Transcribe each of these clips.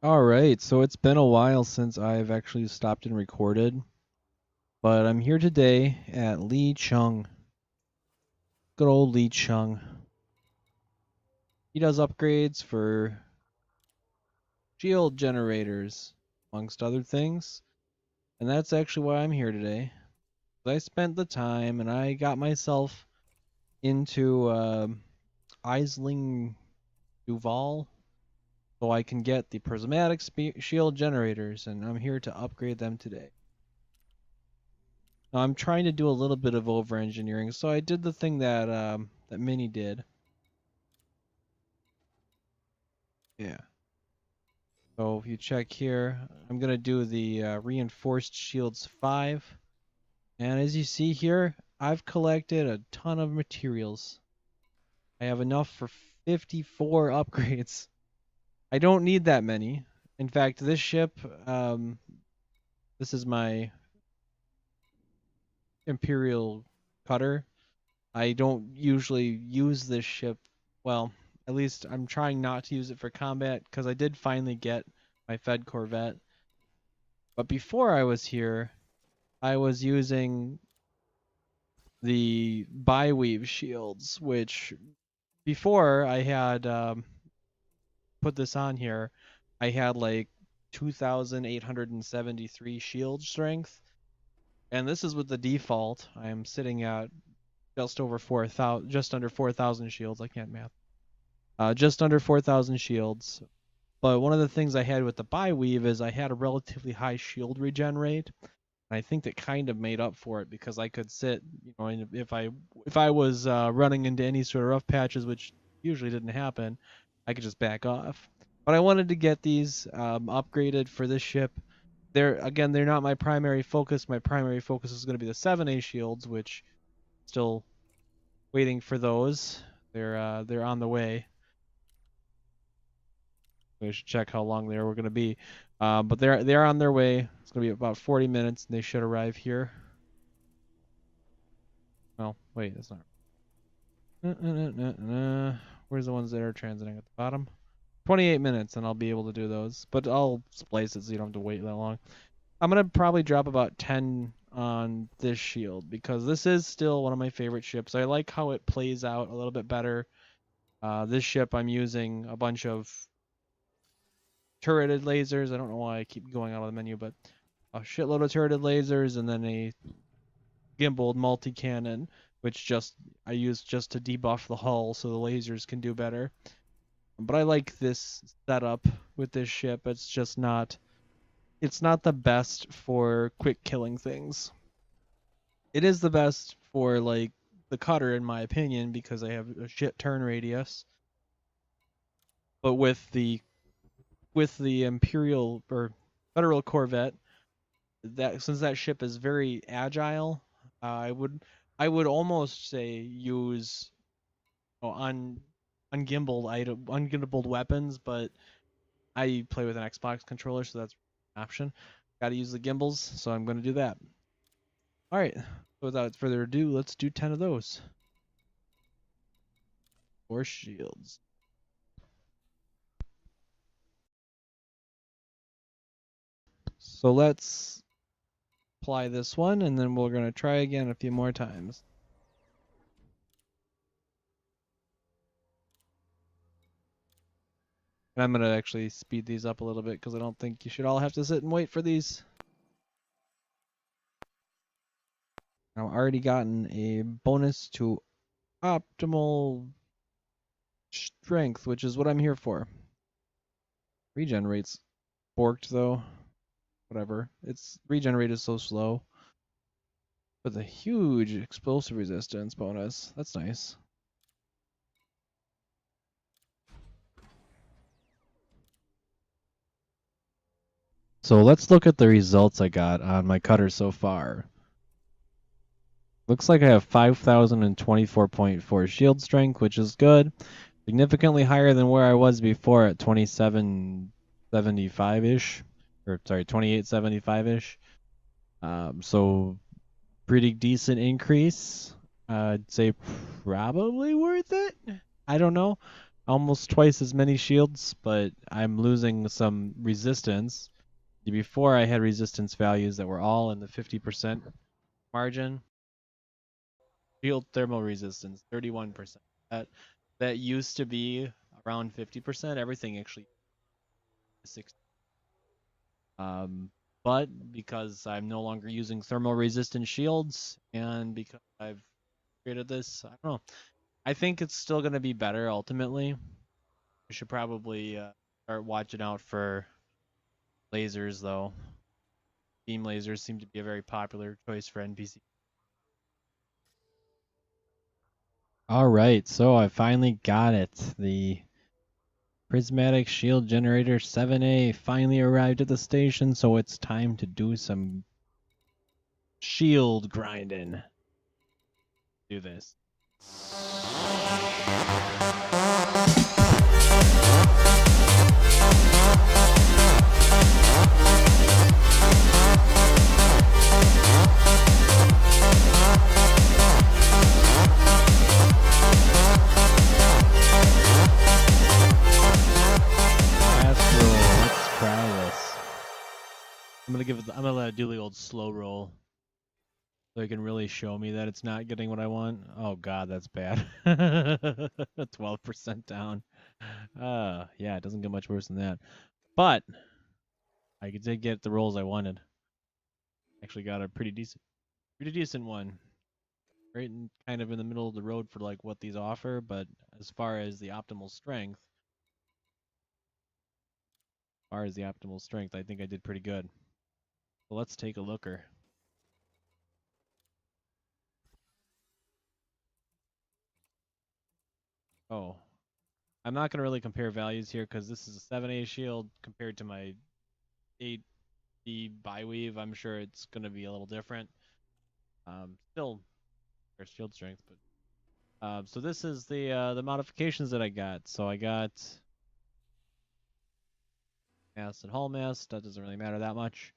All right, so it's been a while since I've actually stopped and recorded, but I'm here today at Lei Chung. Good old Lei Chung. He does upgrades for shield generators, amongst other things, and that's actually why I'm here today. I spent the time and I got myself into Isling Duval so I can get the prismatic shield generators, and I'm here to upgrade them today. Now, I'm trying to do a little bit of over engineering, so I did the thing that Mini did. Yeah. So if you check here, I'm gonna do the reinforced shields 5, and as you see here, I've collected a ton of materials. I have enough for 54 upgrades. I don't need that many. In fact, this ship, this is my Imperial cutter. I don't usually use this ship. Well, at least I'm trying not to use it for combat because I did finally get my Fed Corvette. But before I was here, I was using the bi-weave shields, which before I had put this on here, I had like 2,873 shield strength, and this is with the default. I am sitting at just over 4,000, just under 4,000 shields. I can't math. Just under 4,000 shields. But one of the things I had with the bi-weave is I had a relatively high shield regen rate. And I think that kind of made up for it because I could sit, and if I was running into any sort of rough patches, which usually didn't happen, I could just back off. But I wanted to get these upgraded for this ship. They're not my primary focus. My primary focus is going to be the 7A shields, which still waiting for those. They're on the way. We should check how long they're going to be. But they're on their way. It's going to be about 40 minutes, and they should arrive here. Well, wait, that's not. Where's the ones that are transiting at the bottom? 28 minutes, and I'll be able to do those. But I'll splice it so you don't have to wait that long. I'm going to probably drop about 10 on this shield because this is still one of my favorite ships. I like how it plays out a little bit better. This ship, I'm using a bunch of turreted lasers. I don't know why I keep going out of the menu, but a shitload of turreted lasers and then a gimbaled multi-cannon, which I use just to debuff the hull so the lasers can do better. But I like this setup with this ship. It's not the best for quick killing things. It is the best for like the cutter in my opinion because I have a shit turn radius. But with the Imperial or Federal Corvette, that since that ship is very agile, I would almost say use on ungimbaled weapons, but I play with an Xbox controller, so that's an option. Got to use the gimbals, so I'm going to do that. All right, without further ado, let's do 10 of those. 4 shields. So let's apply this one, and then we're going to try again a few more times. And I'm going to actually speed these up a little bit because I don't think you should all have to sit and wait for these. I've already gotten a bonus to optimal strength, which is what I'm here for. Regen rate's borked though. Whatever. Its regen rate is so slow. With a huge explosive resistance bonus. That's nice. So let's look at the results I got on my cutter so far. Looks like I have 5,024.4 shield strength, which is good. Significantly higher than where I was before at 2775-ish. Or sorry, 2875-ish. So pretty decent increase. I'd say probably worth it. I don't know. almost twice as many shields, but I'm losing some resistance. Before I had resistance values that were all in the 50% margin. Shield thermal resistance, 31%. That used to be around 50%. Everything actually 60. But because I'm no longer using thermal resistant shields and because I've created this, I don't know. I think it's still going to be better ultimately. We should probably start watching out for lasers though. Beam lasers seem to be a very popular choice for NPC. All right, so I finally got it. The Prismatic Shield Generator 7A finally arrived at the station, so it's time to do some shield grinding. Do this. I'm gonna let it do the old slow roll, so it can really show me that it's not getting what I want. Oh god, that's bad. 12% down. Yeah, it doesn't get much worse than that. But I did get the rolls I wanted. Actually got a pretty decent one. Right kind of in the middle of the road for like what these offer, but as far as the optimal strength, I think I did pretty good. So let's take a looker. Oh, I'm not going to really compare values here because this is a 7A shield compared to my 8B Biweave. I'm sure it's going to be a little different. Still, there's shield strength, but so this is the modifications that I got. So I got mass and hull mass. That doesn't really matter that much.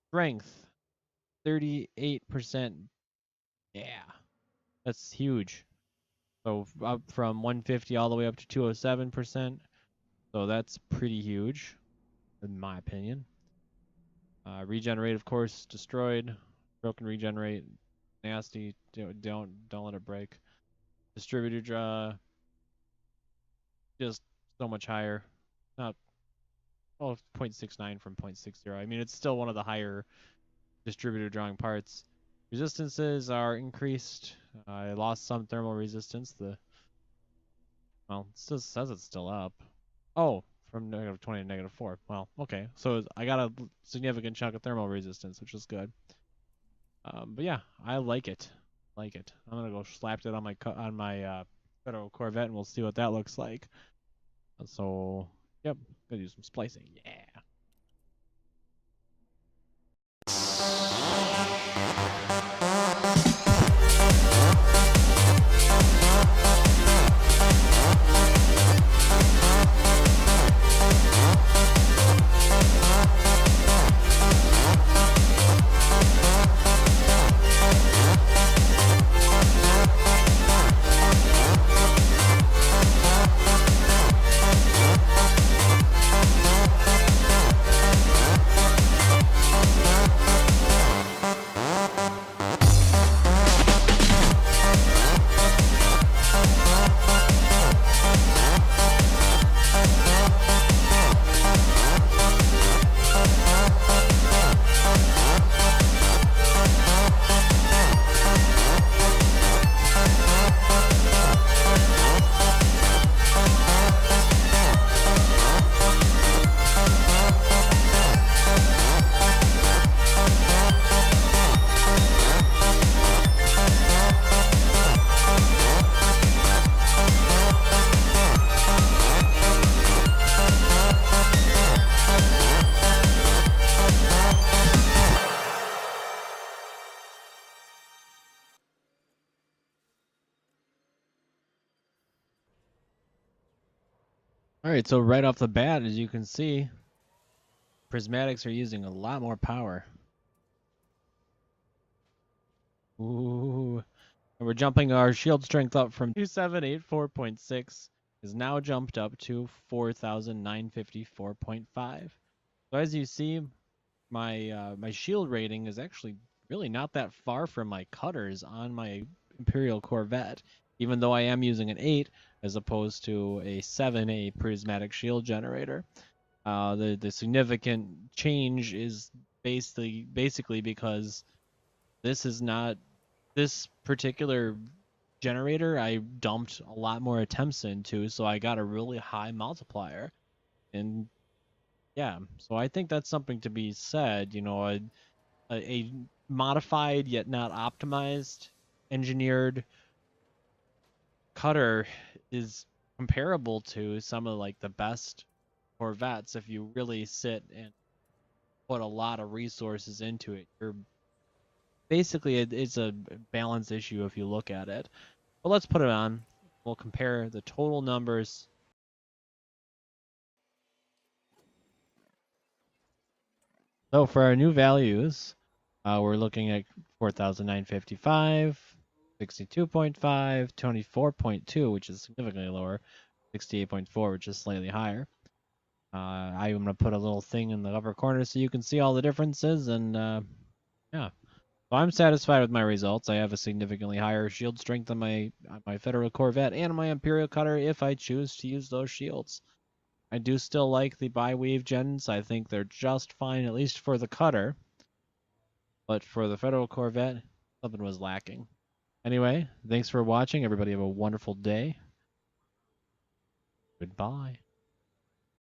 Strength, 38%. Yeah, that's huge. So up from 150 all the way up to 207%. So that's pretty huge, in my opinion. Regenerate, of course, destroyed. Broken regenerate, nasty. Don't let it break. Distributor draw, just so much higher. Not 0.69 from 0.60. I mean, it's still one of the higher distributor drawing parts. Resistances are increased. I lost some thermal resistance. Well, it still says it's still up. Oh, from -20 to -4. Well, okay. So I got a significant chunk of thermal resistance, which is good. But yeah, I like it. I'm gonna go slap it on my Federal Corvette, and we'll see what that looks like. So, yep, gonna do some splicing. Yeah. All right, so right off the bat, as you can see, prismatics are using a lot more power. Ooh. And we're jumping our shield strength up from 2784.6 is now jumped up to 4,954.5. So as you see, my shield rating is actually really not that far from my cutters on my Imperial Corvette, even though I am using an 8 as opposed to a 7, a prismatic shield generator. The significant change is basically because this particular generator I dumped a lot more attempts into, so I got a really high multiplier. And yeah, so I think that's something to be said. A modified yet not optimized engineered cutter is comparable to some of like the best Corvettes if you really sit and put a lot of resources into it. You're basically it's a balance issue if you look at it. But let's put it on. We'll compare the total numbers. So for our new values, we're looking at 4,955, 62.5, 24.2, which is significantly lower, 68.4, which is slightly higher. I'm going to put a little thing in the upper corner so you can see all the differences, and yeah. So I'm satisfied with my results. I have a significantly higher shield strength on my Federal Corvette and my Imperial Cutter if I choose to use those shields. I do still like the bi-weave gens. I think they're just fine, at least for the cutter. But for the Federal Corvette, something was lacking. Anyway, thanks for watching. Everybody have a wonderful day. Goodbye.